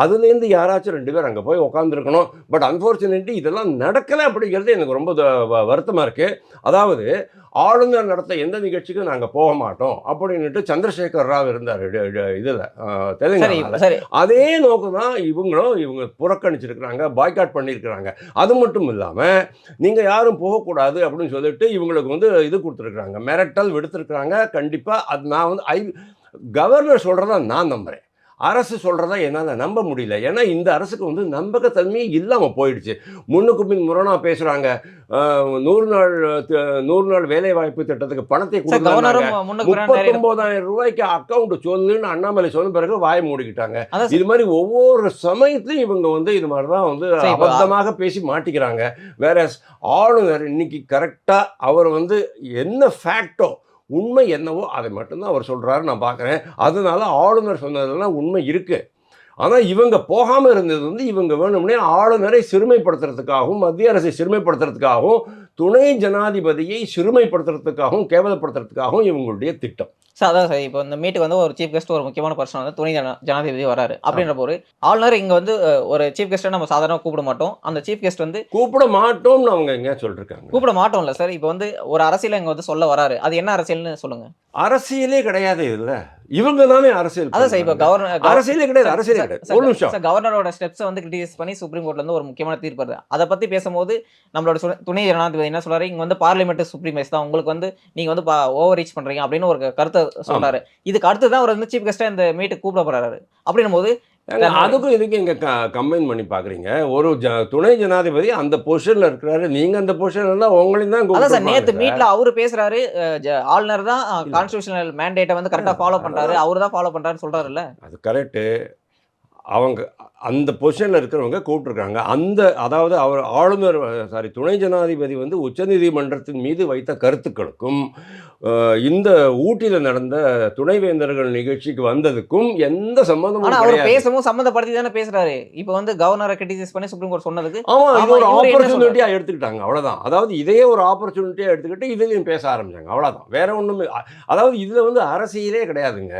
Speaker 1: அதுலேருந்து யாராச்சும் 2 பேர் அங்கே போய் உட்காந்துருக்கணும். பட் அன்ஃபார்ச்சுனேட்லி இதெல்லாம் நடக்கலை அப்படிங்கிறது எனக்கு ரொம்ப வருத்தமாக இருக்குது. அதாவது ஆளுநர் நடத்த எந்த நிகழ்ச்சிக்கும் நாங்கள் போக மாட்டோம் அப்படின்ட்டு சந்திரசேகர் ராவ் இருந்தார் இதில் தெலுங்கானாவில். அதே நோக்கம் தான் இவங்க புறக்கணிச்சிருக்கிறாங்க, பாய்காட் பண்ணியிருக்கிறாங்க. அது மட்டும் இல்லாமல் நீங்கள் யாரும் போகக்கூடாது அப்படின்னு சொல்லிட்டு இவங்களுக்கு வந்து இது கொடுத்துருக்குறாங்க, மிரட்டல் விடுத்திருக்கிறாங்க. கண்டிப்பாக அது நான் வந்து கவர்னர் சொல்கிறதா நான் நம்புகிறேன், அரசு சொல்கிறதா என்னால் நம்ப முடியல. ஏன்னா இந்த அரசுக்கு வந்து நம்பகத்தன்மையே இல்லாமல் போயிடுச்சு. முன்னுக்கு பின் முரணாக பேசுகிறாங்க. 100 நாள் வேலை வாய்ப்பு திட்டத்துக்கு பணத்தை கொடுக்குறாங்க, 39,000 ரூபாய்க்கு அக்கௌண்ட் சொல்லுன்னு அண்ணாமலை சொன்ன பிறகு வாயை மூடிக்கிட்டாங்க. இது மாதிரி ஒவ்வொரு சமயத்திலும் இவங்க வந்து இது மாதிரி தான் வந்து அபத்தமாக பேசி மாட்டிக்கிறாங்க. வேற ஆளுநர் இன்னைக்கு கரெக்டாக அவர் வந்து என்ன ஃபேக்டோ, உண்மை என்னவோ அதை மட்டும்தான் அவர் சொல்கிறாரு நான் பார்க்குறேன். அதனால ஆளுநர் சொன்னதெல்லாம் உண்மை இருக்குது. ஆனால் இவங்க போகாமல் இருந்தது வந்து இவங்க வேணும்னே ஆளுநரை சிறுமைப்படுத்துறதுக்காகவும், மத்திய அரசை சிறுமைப்படுத்துறதுக்காகவும், துணை ஜனாதிபதியை சிறுமைப்படுத்துறதுக்காகவும், கேவலப்படுத்துறதுக்காகவும் இவங்களுடைய திட்டம்.
Speaker 2: சார் அதான் சார். இப்போ இந்த மீட்டுக்கு வந்து ஒரு சீஃப் கெஸ்ட், ஒரு முக்கியமான பர்சன் வந்து துணை ஜனாதிபதி வராரு அப்படின்ற போது ஆளுநர் இங்கே வந்து ஒரு சீஃப் கெஸ்ட்டை நம்ம சாதாரணமாக கூப்பிட மாட்டோம். அந்த சீஃப் கெஸ்ட் வந்து கூப்பிட
Speaker 1: மாட்டோம்னு அவங்க எங்கே சொல்லிருக்காங்க?
Speaker 2: கூப்பிட மாட்டோம் இல்லை சார். இப்போ வந்து ஒரு அரசியல் இங்கே வந்து சொல்ல வராரு, அது என்ன அரசியல்னு சொல்லுங்க.
Speaker 1: அரசியலே கிடையாது இல்ல, இவங்க தானே அரசியல்.
Speaker 2: அதான் சார். இப்போ
Speaker 1: அரசியலே கிடையாது. ஒரு நிமிஷம்,
Speaker 2: கவர்னரோட ஸ்டெப்ஸை வந்து கிரிட்டிசைஸ் பண்ணி சுப்ரீம் கோர்ட்ல இருந்து ஒரு முக்கியமான தீர்ப்பு வருது. அதை பத்தி பேசும்போது நம்மளோட துணை ஜனாதிபதி என்ன சொல்றாரு, இங்க வந்து பார்லிமெண்ட் சுப்ரீமைஸ் தான், உங்களுக்கு வந்து நீங்க வந்து ஓவர் ரீச் பண்றீங்க அப்படின்னு ஒரு கருத்தை சொல்றாரு. இதுக்கு அடுத்து தான் அவர் வந்து சீஃப் கெஸ்டா இந்த மீட்டுக்கு கூப்பிட போறாரு. அப்படின்னும் போது
Speaker 1: அதுக்கும் இதுக்கு இங்கே கம்பைன் பண்ணி பார்க்குறீங்க. ஒரு துணை ஜனாதிபதி அந்த பொசிஷனில் இருக்கிறாரு, நீங்கள் அந்த பொசிஷனில் இருந்தால் உங்களையும் தான்.
Speaker 2: அதான் சார், நேற்று மீட்டில் அவரு பேசுறாரு, ஆளுநர் தான் கான்ஸ்டியூஷனல் மேண்டேட்டை வந்து கரெக்டாக ஃபாலோ பண்ணுறாரு, அவர் தான் ஃபாலோ பண்ணுறாருன்னு சொல்கிறாருல்ல.
Speaker 1: அது கரெக்டு. அவங்க அந்த பொசிஷனில் இருக்கிறவங்க கூப்பிட்டுருக்காங்க. அதாவது அவர் ஆளுநர் துணை ஜனாதிபதி வந்து உச்சநீதிமன்றத்தின் மீது வைத்த கருத்துக்களுக்கும் இந்த ஊட்டியில் நடந்த துணைவேந்தர்கள் நிகழ்ச்சிக்கு வந்ததுக்கும் எந்த சம்மந்தமும்
Speaker 2: ஆனா அவர்
Speaker 1: கிடையாது.
Speaker 2: பேசவும் சம்மந்தப்படுத்தி தானே பேசுறாரு. இப்போ வந்து கவர்னரை கிரிட்டிசைஸ் பண்ணி சுப்ரீம் கோர்ட் சொன்னதுக்கு
Speaker 1: ஆமா, இது ஒரு
Speaker 2: இவரு என்ன
Speaker 1: ஆப்பர்ச்சுனிட்டியா எடுத்துக்கிட்டாங்க. அவ்வளவுதான். அதாவது இதையே ஒரு ஆப்பர்ச்சுனிட்டியா எடுத்துக்கிட்டு இதுலயும் பேச ஆரம்பிச்சாங்க. அவ்வளவுதான். வேற ஒண்ணுமே அதாவது இதுல வந்து அரசியலே கிடையாதுங்க.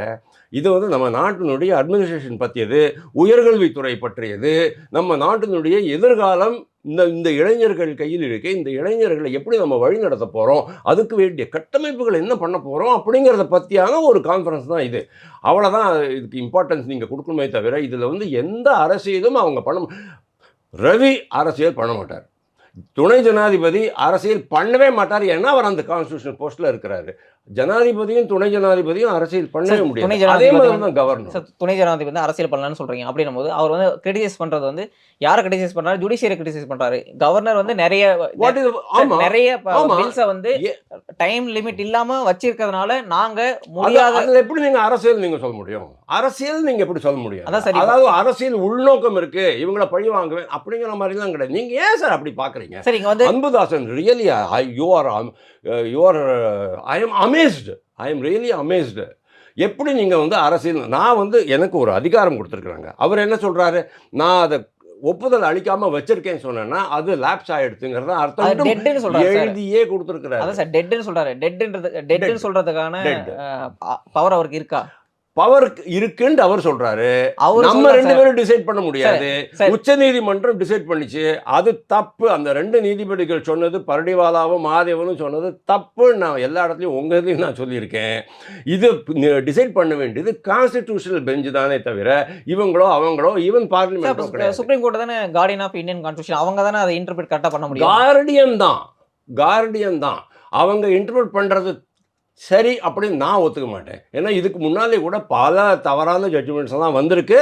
Speaker 1: இது வந்து நம்ம நாட்டினுடைய அட்மினிஸ்ட்ரேஷன் பற்றியது, உயர்கல்வித்துறை பற்றியது, நம்ம நாட்டினுடைய எதிர்காலம் இந்த இளைஞர்கள் கையில் இருக்கு. இந்த இளைஞர்களை எப்படி நம்ம வழி நடத்த போகிறோம், அதுக்கு வேண்டிய கட்டமைப்புகள் என்ன பண்ண போகிறோம் அப்படிங்கிறத பற்றியான ஒரு கான்ஃபரன்ஸ் தான் இது. அவ்வளோதான். இதுக்கு இம்பார்ட்டன்ஸ் நீங்கள் கொடுக்கணுமே தவிர இதில் வந்து எந்த அரசியலும் அவங்க ரவி அரசியல் பண்ண மாட்டார். துணை ஜனாதிபதி அரசியல் பண்ணவே மாட்டார். ஏன்னா அவர் அந்த கான்ஸ்டியூஷன் போஸ்ட்ல இருக்கிறாரு. ஜனாதிபதியும் துணை ஜனாதிபதியும் அரசியல் பண்ணவே முடியாது. அதே மாதிரி தான் கவர்னர்.
Speaker 2: துணை ஜனாதிபதி வந்து அரசியல் பண்ணலாம்னு சொல்றீங்க. அப்படின்னும் போது அவர் வந்து கிரிட்டிசைஸ் பண்றது வந்து யாரை கிரிட்டிசைஸ் பண்றாரு? ஜுடிஷியரை கிரிட்டிசைஸ் பண்றாரு. கவர்னர் வந்து நிறைய பில்ஸை வந்து டைம் லிமிட் இல்லாம வச்சிருக்கிறதுனால நாங்க முடியாத.
Speaker 1: அதுல எப்படி நீங்க அரசியல் நீங்க சொல்ல முடியும்? அரசியல் நீங்க எப்படி சொல்ல முடியும்?
Speaker 2: அதான் சரி.
Speaker 1: அதாவது அரசியல் உள்நோக்கம் இருக்கு, இவங்களை பழி வாங்குவேன் அப்படிங்கிற மாதிரி எல்லாம் கிடையாது. நீங்க ஏன் சார் அப்படி பாக்குறீங்க?
Speaker 2: சரி, இங்க வந்து
Speaker 1: Anbudasan really I am amazed. I am really amazed. எப்படி நீங்கள் வந்து அரசியல் நான் வந்து எனக்கு ஒரு அதிகாரம் கொடுத்துருக்குறாங்க. அவர் என்ன சொல்கிறாரு, நான் அதை ஒப்புதல் அளிக்காமல் வச்சிருக்கேன்னு சொன்னேன்னா அது லேப்ஸ் ஆகிடுதுங்கிறத அர்த்தம் எழுதியே கொடுத்துருக்குறாரு.
Speaker 2: அதான் சார் டெட்னு சொல்கிறாரு. டெட்னு சொல்கிறதுக்கான பவர் அவருக்கு இருக்கா?
Speaker 1: பவர் இருக்குன்னு அவர் சொல்றாரு. நம்ம ரெண்டு பேரும் டிசைட் பண்ண முடியாது. உச்ச நீதிமன்றம் டிசைட் பண்ணிச்சு, அது தப்பு. அந்த ரெண்டு நீதிபதிகள் சொன்னது, பரடிவாலாவும் மாதேவனும் சொன்னது தப்பு. நான் எல்லா இடத்துலையும் உங்க இதுலையும் நான் சொல்லியிருக்கேன். இது டிசைட் பண்ண வேண்டியது கான்ஸ்டிடியூஷனல் பெஞ்ச் தானே தவிர இவங்களோ அவங்களோ ஈவன் பார்லிமெண்ட்டோ கிடையாது.
Speaker 2: சுப்ரீம் கோர்ட் தானே கார்டியன் ஆஃப் இந்தியன் கான்ஸ்டிடியூஷன். அவங்க தானே அதை இன்டர்பிரேட் கரெக்டாக பண்ண முடியும்.
Speaker 1: கார்டியன் தான் அவங்க இன்டர்பிரேட் பண்றது சரி அப்படின்னு நான் ஒத்துக்க மாட்டேன். ஏன்னா இதுக்கு முன்னாலே கூட பல தவறான ஜட்ஜ்மெண்ட்ஸ் எல்லாம் வந்திருக்கு.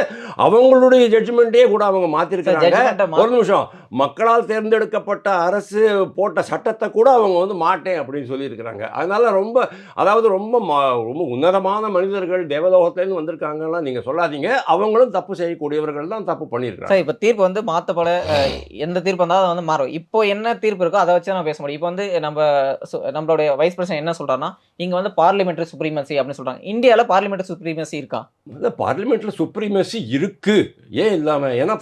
Speaker 1: அவங்களுடைய ஜட்ஜ்மெண்ட்டே கூட அவங்க மாற்றிருக்காங்க. ஒரு நிமிஷம், மக்களால் தேர்ந்தெடுக்கப்பட்ட அரசு போட்ட சட்டத்தை கூட அவங்க வந்து மாட்டேன் அப்படின்னு சொல்லியிருக்கிறாங்க. அதனால ரொம்ப உன்னதமான மனிதர்கள் தேவலோகத்திலேருந்து வந்திருக்காங்கலாம் நீங்கள் சொல்லாதீங்க. அவங்களும் தப்பு செய்யக்கூடியவர்கள் தான் தப்பு பண்ணியிருக்காங்க.
Speaker 2: சார் இப்போ தீர்ப்பு வந்து மாற்றப்பட எந்த தீர்ப்பு வந்தால் அதை வந்து மாறும். இப்போ என்ன தீர்ப்பு இருக்கோ அதை வச்சு நான் பேச முடியும். இப்போ வந்து நம்மளுடைய வைஸ் பிரசிடென்ட் என்ன சொல்கிறாருன்னா, இங்க வந்து பார்லிமெண்டரி சுப்ரீமசி அப்படின்னு சொல்றாங்க. இந்தியால பார்லிமெண்டரி சுப்ரீமசி இருக்கா?
Speaker 1: இல்ல, பார்லிமெண்டரி சுப்ரீமசி இருக்கு. ஏன் இல்லாம? ஏன்னா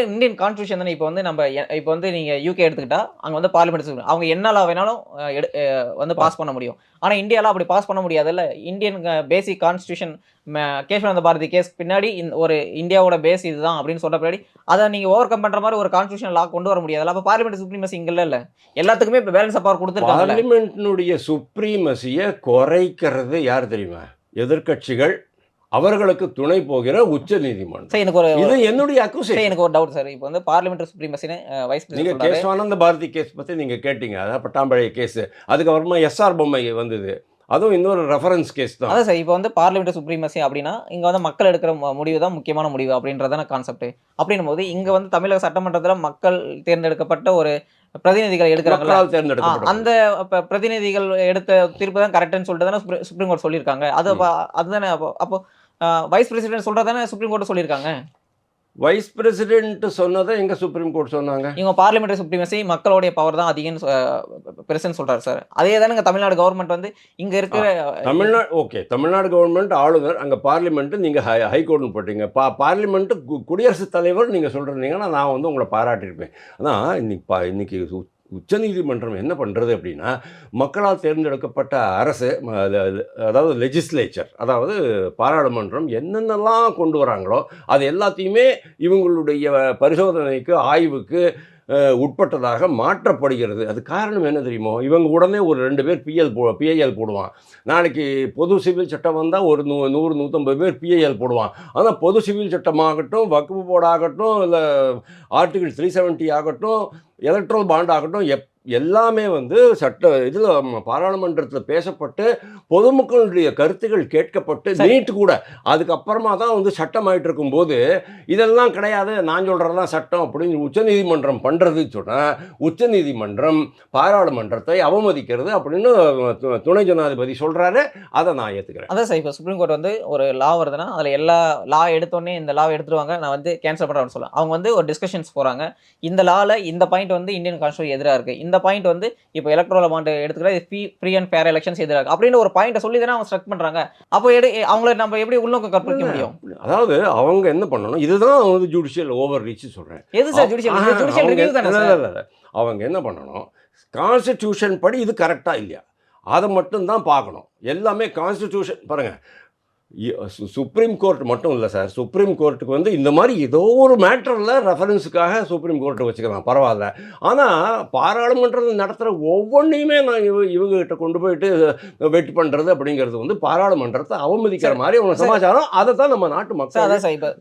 Speaker 2: இந்தியன் கான்ஸ்டிடியூஷன் தானே. இப்போ வந்து நம்ம இப்போ வந்து நீங்க யூகே எடுத்துக்கிட்டா அங்க வந்து பார்லிமெண்டரி அவங்க என்ன வேணாலும் வந்து பாஸ் பண்ண முடியும். ஆனா இந்தியால அப்படி பாஸ் பண்ண முடியாதுல்ல. இந்தியன் பேசிக் கான்ஸ்டிடியூஷன் கேஷ்வானந்த பாரதி கேஸ் பின்னாடி ஒரு இந்தியாவோட பேஸ் இதுதான் அப்படின்னு சொல்ற பின்னாடி அதை நீங்க ஓவர் கம் பண்ற மாதிரி ஒரு கான்ஸ்டிடியூஷன் லா கொண்டு வர முடியாது. அப்ப பார்லிமெண்ட் சுப்ரீமசி இங்க இல்ல. எல்லாத்துக்குமே இப்ப பேலன்ஸ் ஆஃப் பவர் கொடுத்துருக்காங்க.
Speaker 1: பார்லிமெண்ட்னுடைய சுப்ரீமசியை குறைக்கிறது யார் தெரியுமா? எதிர்க்கட்சிகள், அவர்களுக்கு துணை போகிற உச்ச நீதிமன்றம். இது என்னுடைய அக்யூசேஷன்.
Speaker 2: எனக்கு ஒரு டவுட் சார். இப்போ வந்து பார்லிமெண்டரி சுப்ரீமசின்னு வைஸ்
Speaker 1: நீங்க கேஷ்வானந்த பாரதி கேஸ் பத்தி நீங்க கேட்டீங்க. அதான் பட்டாம்பழைய கேஸ். அதுக்கப்புறமா எஸ்ஆர் பொம்மை வந்தது. அதுவும் இன்னொரு ரெஃபரன்ஸ் கேஸ் தான்.
Speaker 2: அதான் சார். இப்போ வந்து பார்லிமெண்டரி சுப்ரீமசி அப்படின்னா இங்க வந்து மக்கள் எடுக்கிற முடிவு தான் முக்கியமான முடிவு அப்படின்றதான கான்செப்ட். அப்படின்னும் போது இங்க வந்து தமிழக சட்டமன்றத்தில் மக்கள் தேர்ந்தெடுக்கப்பட்ட ஒரு பிரதிநிதிகள் எடுக்கிறாங்க. அந்த பிரதிநிதிகள் எடுத்த தீர்ப்பு தான் கரெக்ட்னு சொல்லிட்டு தானே சுப்ரீம் கோர்ட் சொல்லியிருக்காங்க. அதுதானே அப்போ வைஸ் பிரசிடென்ட் சொல்றதானே சுப்ரீம் கோர்ட் சொல்லியிருக்காங்க.
Speaker 1: வைஸ் பிரசிடென்ட் சொன்னதை எங்க சுப்ரீம் கோர்ட் சொன்னாங்க?
Speaker 2: இவங்க பார்லிமெண்டரி சுப்ரீமசி மக்களுடைய பவர் தான் அதிகம்னு பிரசிடென்ட் சொல்றாரு சார். அதே தானே தமிழ்நாடு கவர்மெண்ட் வந்து இங்க இருக்கிற
Speaker 1: தமிழ்நாடு கவர்மெண்ட் ஆளுநர், அங்க பார்லிமெண்ட் நீங்க ஹைகோர்ட்னு போட்டீங்க. பார்லிமெண்ட் குடியரசுத் தலைவர் நீங்க சொல்றீங்கன்னா நான் வந்து உங்களை பாராட்டியிருப்பேன். ஆனால் இன்னைக்கு உச்சநீதிமன்றம் என்ன பண்ணுறது அப்படின்னா, மக்களால் தேர்ந்தெடுக்கப்பட்ட அரசு, அதாவது லெஜிஸ்லேச்சர், அதாவது பாராளுமன்றம் என்னென்னலாம் கொண்டு வராங்களோ அது எல்லாத்தையுமே இவங்களுடைய பரிசோதனைக்கு, ஆய்வுக்கு உட்பட்டதாக மாற்றப்படுகிறது. அது காரணம் என்ன தெரியுமோ? இவங்க உடனே ஒரு 2 பேர் பிஐஎல் போடுவான். நாளைக்கு பொது சிவில் சட்டம் வந்தால் ஒரு 100-150 பேர் பிஐஎல் போடுவான். ஆனால் பொது சிவில் சட்டமாகட்டும், வக்ஃபு போர்டு ஆகட்டும், இல்லை ஆர்டிகிள் 370 ஆகட்டும், எலக்ட்ரல் பாண்ட் ஆகட்டும், எல்லாமே வந்து இதில் பாராளுமன்றத்தில் பேசப்பட்டு பொதுமக்களுடைய கருத்துக்கள் கேட்கப்பட்டு நீட்டு கூட அதுக்கப்புறமா தான் வந்து சட்டம் ஆகிட்டு இருக்கும்போது இதெல்லாம் கிடையாது, நான் சொல்கிறதான் சட்டம் அப்படின்னு உச்சநீதிமன்றம் பண்ணுறதுன்னு சொன்னால் உச்சநீதிமன்றம் பாராளுமன்றத்தை அவமதிக்கிறது அப்படின்னு துணை ஜனாதிபதி சொல்கிறாரு. அதை நான் ஏற்றுக்கிறேன்.
Speaker 2: அதான் சார், இப்போ சுப்ரீம் கோர்ட் வந்து ஒரு லா வருதுன்னா அதில் எல்லா லா எடுத்தோடனே இந்த லா எடுத்துருவாங்க, நான் வந்து கேன்சல் பண்ணுறேன்னு சொல்லலாம். அவங்க வந்து ஒரு டிஸ்கஷன்ஸ் போகிறாங்க, இந்த லாவில் இந்த பாயிண்ட் வந்து இந்தியன் கான்ஸ்டியூஷன் எதிராக இருக்குது, இந்த பாயிண்ட் வந்து இப்போ எலக்ட்ரல் அமௌண்ட் எடுத்துக்கிற ஃப்ரீ அண்ட் ஃபேர் எலெக்ஷன்ஸ் எதிராக இருக்குது அப்படின்னு ஒரு பாயிண்ட்டை சொல்லி தானே அவங்க ஸ்ட்ரக் பண்ணுறாங்க. அப்போ அவங்கள நம்ம எப்படி உள்நோக்கம் கற்பிக்க முடியும்?
Speaker 1: அதாவது அவங்க என்ன பண்ணணும், இதுதான் வந்து ஜுடிஷியல் ஓவர் ரீச் சொல்கிறேன்.
Speaker 2: எது சார் ஜுடிஷியல் ரிவ்யூ தானே சார்?
Speaker 1: அவங்க என்ன பண்ணணும், கான்ஸ்டிடியூஷன் படி இது கரெக்டாக இல்லையா அதை மட்டும்தான் பார்க்கணும். எல்லாமே கான்ஸ்டிடியூஷன் பாருங்கள், சுப்ரீம் கோர்ட் மட்டும் இல்லை சார், சுப்ரீம் கோர்ட்டுக்கு வந்து இந்த மாதிரி ஏதோ ஒரு மேட்டரில் ரெஃபரன்ஸுக்காக சுப்ரீம் கோர்ட்டு வச்சுக்கலாம், பரவாயில்ல. ஆனால் பாராளுமன்றத்தில் நடத்துகிற ஒவ்வொன்றையுமே நான் இவங்ககிட்ட கொண்டு போயிட்டு வெயிட் பண்ணுறது அப்படிங்கிறது வந்து பாராளுமன்றத்தை அவமதிக்கிற மாதிரி ஒரு சமாச்சாரம். அதை தான் நம்ம நாட்டு மக்கள்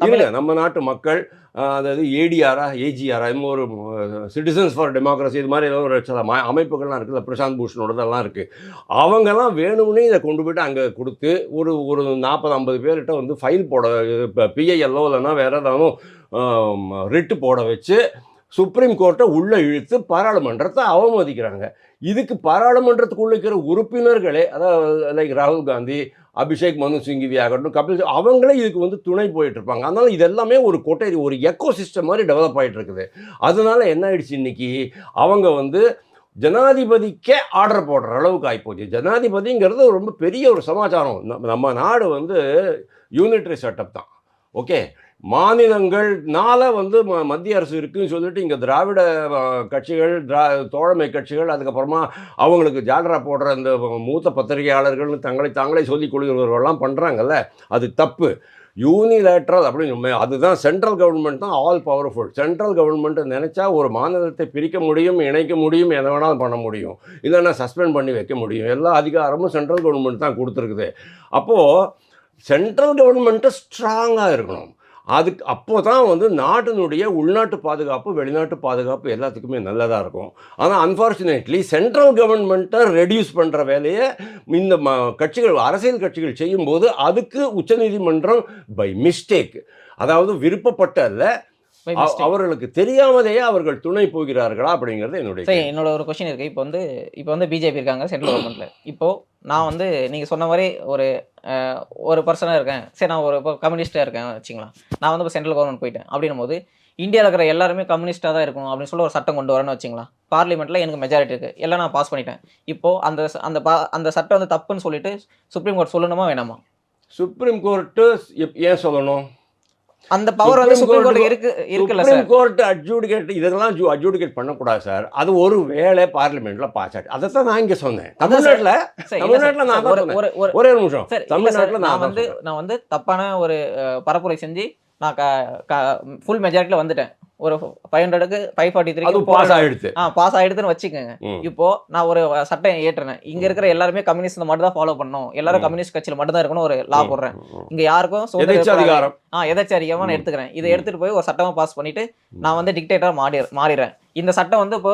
Speaker 1: இல்லை, நம்ம நாட்டு மக்கள் அதாவது ஏஜிஆரா இன்னும் ஒரு சிட்டிசன்ஸ் ஃபார் டெமோக்ரஸி இது மாதிரி ஏதோ ஒரு சில அமைப்புகள்லாம் இருக்குது, பிரசாந்த் பூஷனோடதெல்லாம் இருக்குது. அவங்கெல்லாம் வேணும்னே இதை கொண்டு போய்ட்டு அங்கே கொடுத்து ஒரு 40-50 பேர்கிட்ட வந்து ஃபைல் போட, இப்போ பிஐஎல்ஓ இல்லைன்னா வேறு ஏதாவது ரிட்டு போட வச்சு சுப்ரீம் கோர்ட்டை உள்ளே இழுத்து பாராளுமன்றத்தை அவமதிக்கிறாங்க. இதுக்கு பாராளுமன்றத்துக்குள்ள இருக்கிற உறுப்பினர்களே, அதாவது லைக் ராகுல் காந்தி, அபிஷேக் மனு சிங்கிவி ஆகட்டும், கபில், அவங்களே இதுக்கு வந்து துணை போயிட்டு இருப்பாங்க. அதனால இதெல்லாமே ஒரு கொட்டை, ஒரு எக்கோ சிஸ்டம் மாதிரி டெவலப் ஆகிட்டு இருக்குது. அதனால என்ன ஆயிடுச்சு, இன்னைக்கு அவங்க வந்து ஜனாதிபதிக்கே ஆர்டர் போடுற அளவுக்கு ஆகிப்போச்சு. ஜனாதிபதிங்கிறது ரொம்ப பெரிய ஒரு சமாச்சாரம். நம்ம நாடு வந்து யூனிட்ரி செட்டப் தான். ஓகே, மாநிலங்கள்னால வந்து மத்திய அரசு இருக்குன்னு சொல்லிட்டு இங்கே திராவிட கட்சிகள், தோழமை கட்சிகள், அதுக்கப்புறமா அவங்களுக்கு ஜால்ரா போடுற அந்த மூத்த பத்திரிகையாளர்கள்னு தாங்களே சொல்லிக் கொள்கிறவர்கள்லாம் பண்ணுறாங்கல்ல, அது தப்பு. யூனிலேட்ரல் அப்படின்னு அதுதான் சென்ட்ரல் கவர்மெண்ட் தான் ஆல் பவர்ஃபுல். சென்ட்ரல் கவர்மெண்ட்டை நினச்சா ஒரு மாநிலத்தை பிரிக்க முடியும், இணைக்க முடியும், எதை வேணாலும் பண்ண முடியும், இல்லைன்னா சஸ்பெண்ட் பண்ணி வைக்க முடியும். எல்லா அதிகாரமும் சென்ட்ரல் கவர்மெண்ட் தான் கொடுத்துருக்குது. அப்போது சென்ட்ரல் கவர்மெண்ட்டு ஸ்ட்ராங்காக இருக்கணும். அப்போ தான் வந்து நாட்டினுடைய உள்நாட்டு பாதுகாப்பு, வெளிநாட்டு பாதுகாப்பு எல்லாத்துக்குமே நல்லதாக இருக்கும். ஆனால் அன்ஃபார்ச்சுனேட்லி சென்ட்ரல் கவர்மெண்ட்டை ரெடியூஸ் பண்ணுற வேலையை இந்த கட்சிகள், அரசியல் கட்சிகள் செய்யும்போது அதுக்கு உச்சநீதிமன்றம் பை மிஸ்டேக், அதாவது விருப்பப்பட்டல்ல, அவர்களுக்கு தெரியாமலேயே அவர்கள் துணை போகிறார்களா அப்படிங்கிறது என்னோட
Speaker 2: ஒரு கொஸ்டின் இருக்குது. இப்போ வந்து பிஜேபி இருக்காங்க சென்ட்ரல் கவர்மெண்ட்டில். இப்போது நான் வந்து நீங்கள் சொன்ன மாதிரி ஒரு பர்சனாக இருக்கேன், சரி நான் இப்போ கம்யூனிஸ்ட்டாக இருக்கேன் வச்சுக்கலாம், நான் வந்து இப்போ சென்ட்ரல் கவர்மெண்ட் போயிட்டேன் அப்படின்னும் போது இந்தியாவில் இருக்கிற எல்லாருமே கம்யூனிஸ்ட்டாக தான் இருக்கணும் அப்படின்னு சொல்லி ஒரு சட்டம் கொண்டு வரேன்னு வச்சுக்கலாம். பார்லிமெண்ட்டில் எனக்கு மெஜாரிட்டி இருக்குது, எல்லாம் நான் பாஸ் பண்ணிட்டேன். இப்போது அந்த சட்டம் வந்து தப்புன்னு சொல்லிட்டு சுப்ரீம் கோர்ட் சொல்லணுமா வேணாமா?
Speaker 1: சுப்ரீம் கோர்ட்டு ஏன் சொல்லணும்?
Speaker 2: அந்த பவர் வந்து சுப்ரீம் கோர்ட் இருக்குல்ல சார்.
Speaker 1: சுப்ரீம் கோர்ட் அட்ஜூடிகேட் இதெல்லாம் அட்ஜூடிகேட் பண்ணக்கூடாது சார். அது ஒரு வேளை பார்லிமெண்ட்ல பாஸ் ஆச்சு. அதை தான் நான் இங்கே சொன்னேன். தமிழ்நாட்டில் நான் ஒரே ஒரு நிமிஷம், தமிழ்நாட்டில்
Speaker 2: நான் வந்து தப்பான ஒரு பரப்புரை செஞ்சு நான் ஃபுல் மெஜாரிட்டியில் வந்துட்டேன். ஒரு 500க்கு 543 பாஸ் ஆயிடுதுன்னு வச்சுக்கோங்க. இப்போ நான் ஒரு சட்டம் ஏற்றுறேன், இங்க இருக்கிற எல்லாருமே கம்யூனிஸ்ட் மட்டும் தான் ஃபாலோ பண்ணணும், எல்லாரும் கம்யூனிஸ்ட் கட்சியில மட்டும் தான் இருக்கணும் ஒரு லா போடுறேன். இங்க யாருக்கும் எதாச்சாரிகமா நான் எடுத்துக்கிறேன். இதை எடுத்துட்டு போய் ஒரு சட்டமா பாஸ் பண்ணிட்டு நான் வந்து டிக்டேட்டரா மாறிடுறேன். இந்த சட்டம் வந்து இப்போ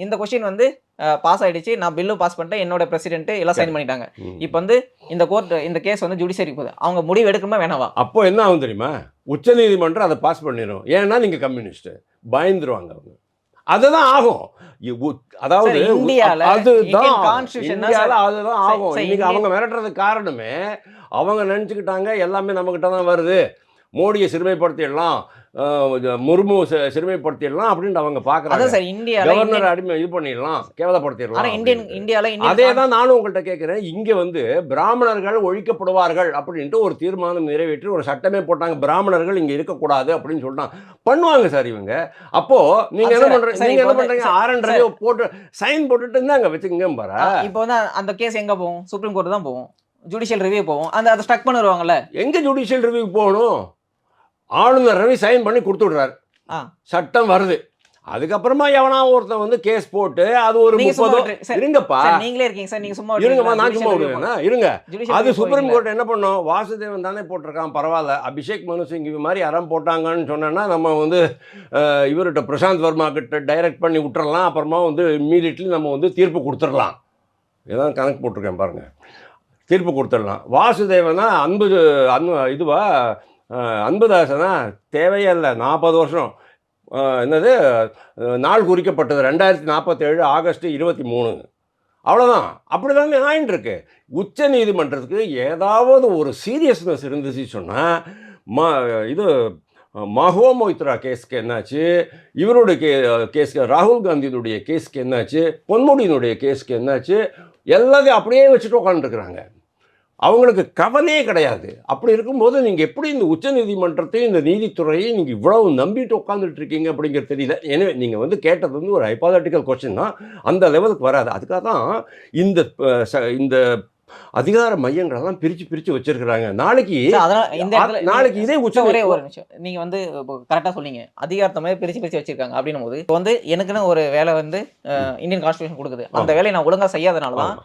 Speaker 2: இந்த கொஸ்டின் வந்து பாஸ் ஆயிடுச்சு, நான் பில்லும் பாஸ் பண்ணிட்டேன், என்னோட பிரசிடென்ட் எல்லாம் சைன் பண்ணிட்டாங்க. இப்போ வந்து இந்த கேஸ் வந்து ஜுடிஷியரி போகுது, அவங்க முடிவு எடுக்கணுமா வேணாவா?
Speaker 1: அப்போ என்ன ஆகும் தெரியுமா, உச்சநீதிமன்றம் அதை பாஸ் பண்ணிடும். ஏன்னா நீங்க கம்யூனிஸ்ட் பயந்துருவாங்க அவங்க, அதுதான் ஆகும். அதாவது
Speaker 2: இந்தியால
Speaker 1: அதுதான் ஆகும். இன்னைக்கு அவங்க மிரட்டுறதுக்கு காரணமே அவங்க நினச்சிக்கிட்டாங்க எல்லாமே நம்மகிட்ட தான் வருது, மோடியை சிறுமைப்படுத்திடலாம், முர்மு சிறுமைப்படுத்திடலாம் அப்படின்னு அவங்க பார்க்குறாங்க. கவர்னர் அடிமை இது பண்ணிடலாம், கேவலப்படுத்திடலாம். அதே தான் நானும் உங்கள்கிட்ட கேட்குறேன். இங்கே வந்து பிராமணர்கள் ஒழிக்கப்படுவார்கள் அப்படின்ட்டு ஒரு தீர்மானம் நிறைவேற்றி ஒரு சட்டமே போட்டாங்க, பிராமணர்கள் இங்கே இருக்கக்கூடாது அப்படின்னு சொல்லிட்டாங்க. பண்ணுவாங்க சார் இவங்க. அப்போது நீங்கள் என்ன பண்ணுறீங்க, ஆரண்டரை போட்டு சைன் போட்டுட்டு இருந்தாங்க வச்சுக்கோங்க பாரு.
Speaker 2: இப்போ வந்து அந்த கேஸ் எங்கே போகும்? சுப்ரீம் கோர்ட்டு தான் போகும், ஜுடிஷியல் ரிவ்யூ போகும். அதை ஸ்டக் பண்ணிடுவாங்கல்ல.
Speaker 1: எங்கே ஜுடிஷியல் ரிவ்யூ போகணும்? ஆளுநர் ரவி சைன் பண்ணி கொடுத்துடுறாரு, சட்டம் வருது. அதுக்கப்புறமா எவனா ஒருத்தன் வந்து கேஸ் போட்டு அது ஒரு
Speaker 2: நீங்க சும்மா
Speaker 1: 30
Speaker 2: விட்டுரு- சார்,
Speaker 1: இருங்கப்பா
Speaker 2: சார், நீங்களே இருக்கீங்க சார், நீங்க சும்மா
Speaker 1: இருங்கம்மா,
Speaker 2: விட்டுறீங்களா?
Speaker 1: நான் சும்மா
Speaker 2: judicial review
Speaker 1: விடுவேன்னா இருங்க.
Speaker 2: judicial
Speaker 1: அது
Speaker 2: review
Speaker 1: சுப்ரீம்
Speaker 2: போவீங்களா?
Speaker 1: கோர்ட் என்ன பண்ணும், வாசுதேவன் தானே போட்டிருக்கான், பரவாயில்ல, அபிஷேக் மனு சிங் இது மாதிரி யாரும் போட்டாங்கன்னு சொன்னேன்னா நம்ம வந்து இவர்கிட்ட பிரசாந்த் வர்மா கிட்ட டைரக்ட் பண்ணி விட்டுறலாம், அப்புறமா வந்து இம்மீடியட்லி நம்ம வந்து தீர்ப்பு கொடுத்துடலாம். ஏதாவது கணக்கு போட்டிருக்கேன் பாருங்க, தீர்ப்பு கொடுத்துடலாம். வாசுதேவனா இதுவா அன்புதாசனா தேவையே இல்லை, 40 வருஷம் என்னது நாள் குறிக்கப்பட்டது 2047 ஆகஸ்ட் 23, அவ்வளோதான். அப்படி தானே ஆயின்னு இருக்கு. உச்ச நீதிமன்றத்துக்கு ஏதாவது ஒரு சீரியஸ்னஸ் இருந்துச்சு சொன்னால் இது மஹோ மொய்த்ரா கேஸ்க்கு என்னாச்சு, இவருடைய கேஸ்க்கு ராகுல் காந்தியினுடைய கேஸ்க்கு என்னாச்சு, பொன்முடியினுடைய கேஸ்க்கு என்னாச்சு, எல்லாத்தையும் அப்படியே வச்சுட்டு உட்காந்துருக்குறாங்க. அவங்களுக்கு கவலையே கிடையாது. அப்படி இருக்கும்போது நீங்கள் எப்படி இந்த உச்ச நீதிமன்றத்தையும் இந்த நீதித்துறையை நீங்கள் இவ்வளவு நம்பிட்டு உட்காந்துட்டு இருக்கீங்க அப்படிங்கிறது தெரியல. எனவே நீங்கள் வந்து கேட்டது வந்து ஒரு ஹைபாதட்டிக்கல் கொஸ்டின் தான், அந்த லெவலுக்கு வராது. அதுக்காக தான் இந்த அதிகார மையங்களெல்லாம் பிரித்து வச்சிருக்கிறாங்க. நாளைக்கு இதே
Speaker 2: ஒரே ஒரு நிமிஷம், நீங்க வந்து கரெக்டாக சொன்னீங்க, அதிகாரத்தை மாதிரி பிரித்து வச்சிருக்காங்க அப்படின்னும் போது இப்போ வந்து எனக்குன்னு ஒரு வேலை வந்து இந்தியன் கான்ஸ்டியூஷன் கொடுக்குது, அந்த வேலையை நான் ஒழுங்காக செய்யாதனால தான்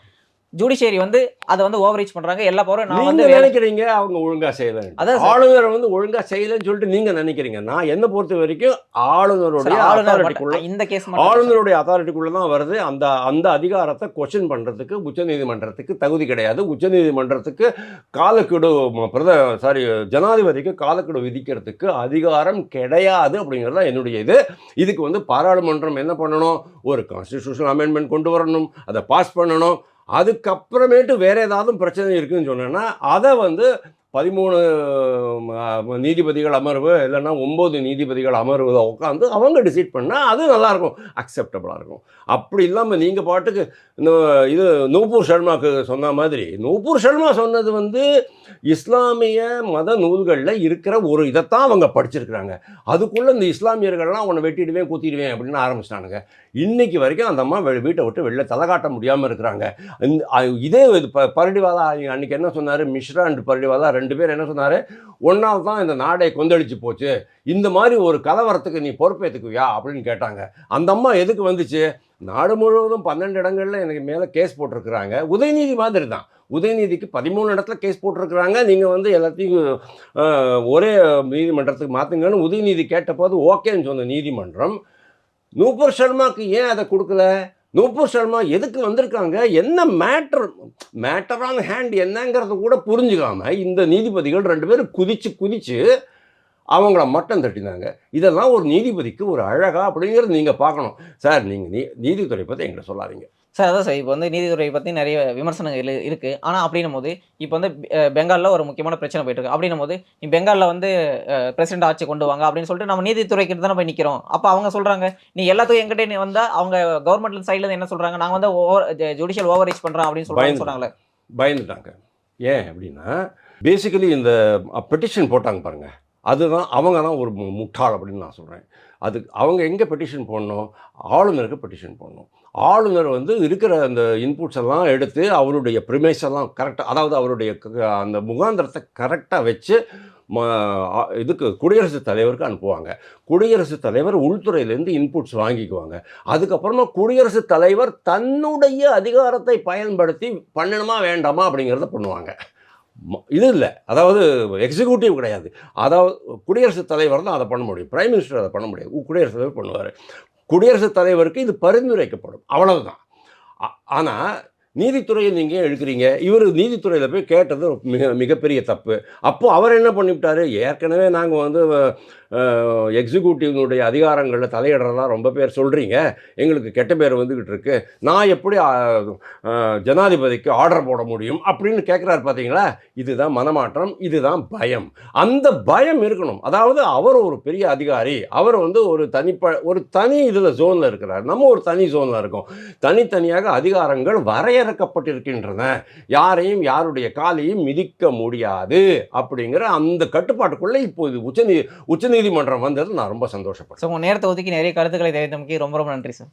Speaker 2: ஜுடிஷியரி வந்து அதை வந்து ஓவர் ரீச் பண்றாங்க. எல்லா பவரும் நான் வந்து
Speaker 1: நினைக்கிறீங்க அவங்க ஒழுங்கா செய்யல, ஆளுநர் வந்து ஒழுங்கா செய்யலன்னு சொல்லிட்டு நீங்க நினைக்கிறீங்க. நான் என்ன பொறுத்த வரைக்கும் ஆளுநருடைய அத்தாரிட்டிக்குள்ள தான் வருது. அந்த அதிகாரத்தை கொஸ்டின் பண்றதுக்கு உச்சநீதிமன்றத்துக்கு தகுதி கிடையாது. உச்சநீதிமன்றத்துக்கு காலக்கெடு ஜனாதிபதிக்கு காலக்கெடு விதிக்கிறதுக்கு அதிகாரம் கிடையாது அப்படிங்கிறது தான் என்னுடைய இதுக்கு வந்து பாராளுமன்றம் என்ன பண்ணணும், ஒரு கான்ஸ்டிடியூஷனல் அமெண்ட்மெண்ட் கொண்டு வரணும், அதை பாஸ் பண்ணணும். அதுக்கப்புறமேட்டு வேறு ஏதாவது பிரச்சனை இருக்குதுன்னு சொன்னேன்னா அதை வந்து 13 நீதிபதிகள் அமர்வு இல்லைன்னா 9 நீதிபதிகள் அமர்வு உட்காந்து அவங்க டிசைட் பண்ணால் அது நல்லாயிருக்கும், அக்செப்டபுளாக இருக்கும். அப்படி இல்லாமல் நீங்கள் பாட்டுக்கு இது நூபூர் சர்மாவுக்கு சொன்ன மாதிரி, நூபூர் சர்மா சொன்னது வந்து இஸ்லாமிய மத நூல்களில் இருக்கிற ஒரு இதைத்தான் அவங்க படிச்சிருக்கிறாங்க. அதுக்குள்ளே இந்த இஸ்லாமியர்கள்லாம் அவனை வெட்டிடுவேன் குத்திடுவேன் அப்படின்னு ஆரம்பிச்சிட்டானுங்க. இன்றைக்கி வரைக்கும் அந்த அம்மா வீட்டை விட்டு வெளில தலை காட்ட முடியாமல் இருக்கிறாங்க. இதே பரடிவாலா அன்றைக்கி என்ன சொன்னார், மிஸ்ரா அண்ட் பரடிவாலா 2 பேர் என்ன சொன்னார், ஒன்றால் தான் இந்த நாடை கொந்தளிச்சு போச்சு, இந்த மாதிரி ஒரு கலவரத்துக்கு நீ பொறுப்பேற்றுக்குவியா அப்படின்னு கேட்டாங்க. அந்த அம்மா எதுக்கு வந்துச்சு, நாடு முழுவதும் 12 இடங்களில் எனக்கு மேலே கேஸ் போட்டிருக்கிறாங்க. உதயநிதி மாதிரி தான், உதயநிதிக்கு 13 இடத்துல கேஸ் போட்டிருக்கிறாங்க. நீங்கள் வந்து எல்லாத்தையும் ஒரே நீதிமன்றத்துக்கு மாற்றுங்கன்னு உதயநிதி கேட்டபோது ஓகேன்னு சொன்ன நீதிமன்றம் நூபூர் சர்மாவுக்கு ஏன் அதை கொடுக்கல? நூபூர் சர்மா எதுக்கு வந்திருக்காங்க, என்ன மேட்டர் ஆன் ஹேண்ட் என்னங்கிறத கூட புரிஞ்சுக்காம இந்த நீதிபதிகள் 2 பேரும் குதிச்சு அவங்கள மட்டம் தட்டினாங்க. இதெல்லாம் ஒரு நீதிபதிக்கு ஒரு அழகா அப்படிங்கிறது நீங்கள் பார்க்கணும். சார் நீங்கள் நீதித்துறை பற்றி எங்கிட்ட சொல்லாதீங்க
Speaker 2: சார். அதான் சார், இப்போ வந்து நீதித்துறையை பற்றி நிறைய விமர்சனங்கள் இருக்குது. ஆனால் அப்படின்னும் போது இப்போ வந்து பெங்காலில் ஒரு முக்கியமான பிரச்சனை போயிட்டு இருக்கு. அப்படின்னும் போது நீ பெங்காலில் வந்து பிரசிடென்ட் ஆட்சி கொண்டு வாங்க அப்படின்னு சொல்லிட்டு நம்ம நீதித்துறைக்கு தானே போய் நிற்கிறோம். அப்போ அவங்க சொல்கிறாங்க நீ எல்லாத்துக்கும் எங்கிட்டே நீ வந்தால் அவங்க கவர்மெண்ட் சைட்லேருந்து என்ன சொல்கிறாங்க, நாங்கள் வந்து ஜுடிஷியல் ஓவர் ரீச் பண்ணுறோம் அப்படின்னு சொல்கிறாங்களே,
Speaker 1: பயந்துட்டாங்க. ஏன் அப்படின்னா பேசிக்கலி இந்த பெட்டிஷன் போட்டாங்க பாருங்கள், அதுதான் அவங்க தான் ஒரு முட்டாள் அப்படின்னு நான் சொல்கிறேன். அதுக்கு அவங்க எங்கே பெட்டிஷன் போடணும், ஆளுநருக்கு பெட்டிஷன் போடணும். ஆளுநர் வந்து இருக்கிற அந்த இன்புட்ஸ் எல்லாம் எடுத்து அவருடைய ப்ரிமைஸ் எல்லாம் கரெக்டாக, அதாவது அவருடைய அந்த முகாந்திரத்தை கரெக்டாக வச்சு இதுக்கு குடியரசுத் தலைவருக்கு அனுப்புவாங்க. குடியரசுத் தலைவர் உள்துறையிலேருந்து இன்புட்ஸ் வாங்கிக்குவாங்க. அதுக்கப்புறமா குடியரசுத் தலைவர் தன்னுடைய அதிகாரத்தை பயன்படுத்தி பண்ணணுமா வேண்டாமா அப்படிங்கிறத பண்ணுவாங்க. இது இல்லை, அதாவது எக்ஸிக்யூட்டிவ் கிடையாது. அதாவது குடியரசுத் தலைவர் தான் அதை பண்ண முடியும், பிரைம் மினிஸ்டர் அதை பண்ண முடியாது, குடியரசுத் தலைவர் பண்ணுவார். குடியரசுத் தலைவருக்கு இது பரிந்துரைக்கப்படும், அவ்வளவுதான். ஆனால் நீதித்துறையில் நீங்கள் எடுக்கிறீங்க, இவர் நீதித்துறையில் போய் கேட்டது மிகப்பெரிய தப்பு. அப்போது அவர் என்ன பண்ணிவிட்டார், ஏற்கனவே நாங்கள் வந்து எக்ஸிக்யூட்டிவ்னுடைய அதிகாரங்களில் தலையிடுறதா ரொம்ப பேர் சொல்கிறீங்க, எங்களுக்கு கெட்ட பேர் வந்துக்கிட்டு இருக்கு, நான் எப்படி ஜனாதிபதிக்கு ஆர்டர் போட முடியும் அப்படின்னு கேட்குறாரு. பார்த்தீங்களா, இதுதான் மனமாற்றம், இதுதான் பயம். அந்த பயம் இருக்கணும். அதாவது அவர் ஒரு பெரிய அதிகாரி, அவர் வந்து ஒரு தனி இதில் ஜோனில் இருக்கிறார், நம்ம ஒரு தனி ஜோனில் இருக்கோம். தனித்தனியாக அதிகாரங்கள் வரையறுக்கப்பட்டிருக்கின்றன, யாரையும் யாருடைய காலையும் மிதிக்க முடியாது அப்படிங்கிற அந்த கட்டுப்பாட்டுக்குள்ளே இப்போது உச்சநீதிமன்றம் வந்தது நான் ரொம்ப சந்தோஷப்பட்டேன்.
Speaker 2: உங்கள் நேரத்தை ஒதுக்கி நிறைய கருத்துக்களை தெரிவித்தமைக்கு ரொம்ப ரொம்ப நன்றி சார்.